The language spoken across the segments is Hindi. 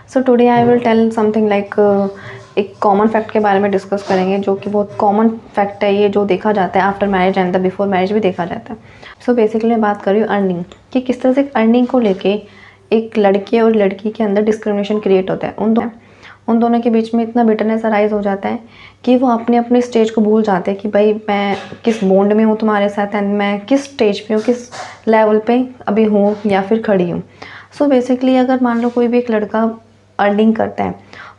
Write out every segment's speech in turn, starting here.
So today I will tell something like एक कॉमन फैक्ट के बारे में डिस्कस करेंगे, जो कि बहुत कॉमन फैक्ट है ये, जो देखा जाता है after marriage and the before marriage भी देखा जाता है। सो बेसिकली मैं बात कर रही हूँ अर्निंग कि किस तरह से अर्निंग को लेके एक लड़के और लड़की के अंदर डिस्क्रिमिनेशन क्रिएट होता है। उन दोनों के बीच में इतना बिटरनेस अराइज हो जाता है कि वो अपने अपने स्टेज को भूल जाते हैं कि भाई मैं किस बॉन्ड में हूँ तुम्हारे साथ एंड मैं किस स्टेज पे हूँ, किस लेवल पे अभी हूँ या फिर खड़ी हूँ। सो बेसिकली अगर मान लो कोई भी एक लड़का अर्निंग करता है,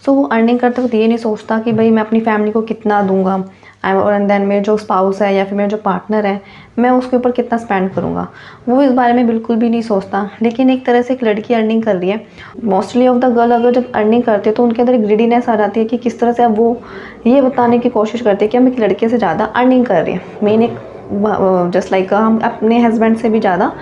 सो वो अर्निंग करते वक्त ये नहीं सोचता कि भाई मैं अपनी फैमिली को कितना दूंगा और एंड देन मेरे जो स्पाउस है या फिर मेरा जो पार्टनर है मैं उसके ऊपर कितना स्पेंड करूँगा, वो इस बारे में बिल्कुल भी नहीं सोचता। लेकिन एक तरह से एक लड़की अर्निंग कर रही है, मोस्टली ऑफ द गर्ल अगर जब अर्निंग करते हैं तो उनके अंदर एक ग्रीडीनेस आ जाती है कि किस तरह से अब वो ये बताने की कोशिश करते हैं कि हम एक लड़के से ज़्यादा अर्निंग कर रहे हैं, मेन एक जस्ट लाइक हम अपने हस्बैंड से भी ज़्यादा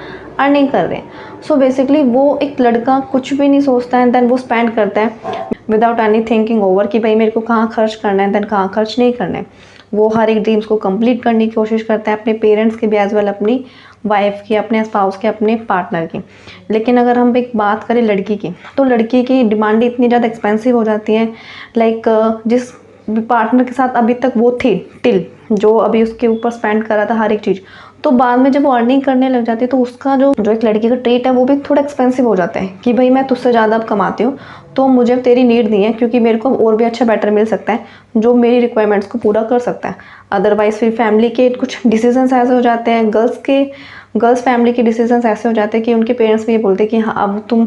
अर्निंग कर रहे हैं। सो बेसिकली वो एक लड़का कुछ भी नहीं सोचता है, देन वो स्पेंड करता है विदाउट एनी थिंकिंग ओवर कि भाई मेरे को कहाँ खर्च करना है, देन कहाँ खर्च नहीं करना है। वो हर एक ड्रीम्स को कंप्लीट करने की कोशिश करता है, अपने पेरेंट्स की भी एज वेल, अपनी वाइफ की, अपने स्पाउस के, अपने पार्टनर की। लेकिन अगर हम एक बात करें लड़की की, तो लड़की की डिमांड इतनी ज़्यादा एक्सपेंसिव हो जाती है, लाइक जिस पार्टनर के साथ अभी तक वो थी टिल, जो अभी उसके ऊपर स्पेंड कर रहा था हर एक चीज़, तो बाद में जब वो अर्निंग करने लग जाती है तो उसका जो एक लड़की का ट्रीट है वो भी थोड़ा एक्सपेंसिव हो जाता है कि भाई मैं तुझसे ज़्यादा अब कमाती हूँ तो मुझे अब तेरी नीड नहीं है, क्योंकि मेरे को और भी अच्छा बेटर मिल सकता है जो मेरी रिक्वायरमेंट्स को पूरा कर सकता है। अदरवाइज फिर फैमिली के कुछ डिसीजंस ऐसे हो जाते हैं, गर्ल्स फैमिली के डिसीजंस ऐसे हो जाते हैं कि उनके पेरेंट्स भी ये बोलते हैं कि हाँ अब तुम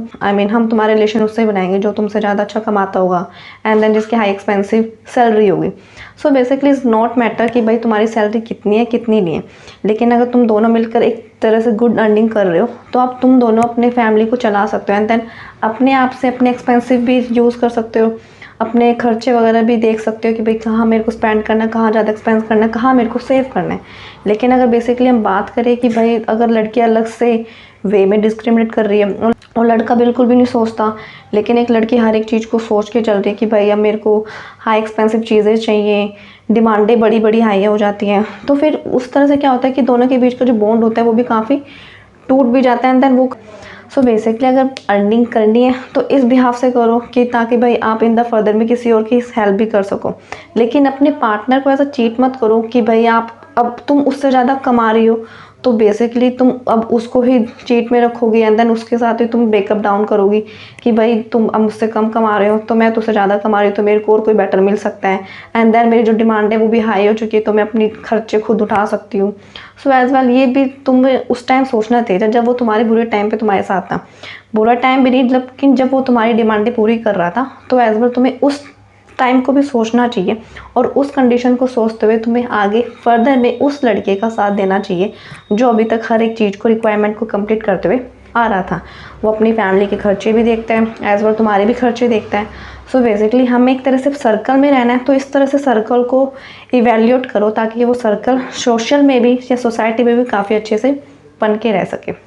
हम तुम्हारे रिलेशन उससे बनाएंगे जो तुमसे ज़्यादा अच्छा कमाता होगा एंड देन जिसकी हाई एक्सपेंसिव सैलरी होगी। So basically is not matter कि भाई तुम्हारी सैलरी कितनी है कितनी नहीं है, लेकिन अगर तुम दोनों मिलकर एक तरह से गुड अर्निंग कर रहे हो तो आप तुम दोनों अपने फैमिली को चला सकते हो एंड देन अपने आप से अपने एक्सपेंसिव भी यूज़ कर सकते हो, अपने खर्चे वगैरह भी देख सकते हो कि भाई कहाँ मेरे को स्पेंड करना है, कहाँ ज़्यादा एक्सपेंस करना है, कहाँ मेरे को सेव करना है। लेकिन अगर बेसिकली हम बात करें कि भाई अगर लड़की अलग से वे में डिस्क्रिमिनेट कर रही है और लड़का बिल्कुल भी नहीं सोचता, लेकिन एक लड़की हर एक चीज़ को सोच के चल रही है कि भाई अब मेरे को हाई एक्सपेंसिव चीज़ें चाहिए, डिमांडें बड़ी बड़ी हाई हो जाती हैं, तो फिर उस तरह से क्या होता है कि दोनों के बीच का जो बॉन्ड होता है वो भी काफ़ी टूट भी जाता है एंड देन वो। सो बेसिकली अगर अर्निंग करनी है तो इस बिहाफ से करो कि ताकि भाई आप इन द फर्दर में किसी और की हेल्प भी कर सको, लेकिन अपने पार्टनर को ऐसा चीट मत करो कि भाई आप अब तुम उससे ज़्यादा कमा रही हो तो बेसिकली तुम अब उसको ही चीट में रखोगी एंड देन उसके साथ ही तुम ब्रेकअप डाउन करोगी कि भाई तुम अब मुझसे कम कमा रहे हो तो मैं तुझसे ज़्यादा कमा रही हूँ तो मेरे को और कोई बेटर मिल सकता है एंड देन मेरी जो डिमांड है वो भी हाई हो चुकी है तो मैं अपनी खर्चे खुद उठा सकती हूँ। सो एज वेल ये भी तुम्हें उस टाइम सोचना चाहिए जब वो तुम्हारे बुरे टाइम पे तुम्हारे साथ था, बुरा टाइम भी नहीं लेकिन जब वो तुम्हारी डिमांडें पूरी कर रहा था, तो एज वेल तुम्हें उस टाइम को भी सोचना चाहिए और उस कंडीशन को सोचते हुए तुम्हें आगे फर्दर में उस लड़के का साथ देना चाहिए जो अभी तक हर एक चीज़ को, रिक्वायरमेंट को कंप्लीट करते हुए आ रहा था। वो अपनी फैमिली के खर्चे भी देखता है एज वेल तुम्हारे भी खर्चे देखता है। सो बेसिकली हमें एक तरह से सर्कल में रहना है, तो इस तरह से सर्कल को इवेल्यूएट करो ताकि वो सर्कल सोशल में भी या सोसाइटी में भी काफ़ी अच्छे से बन के रह सके।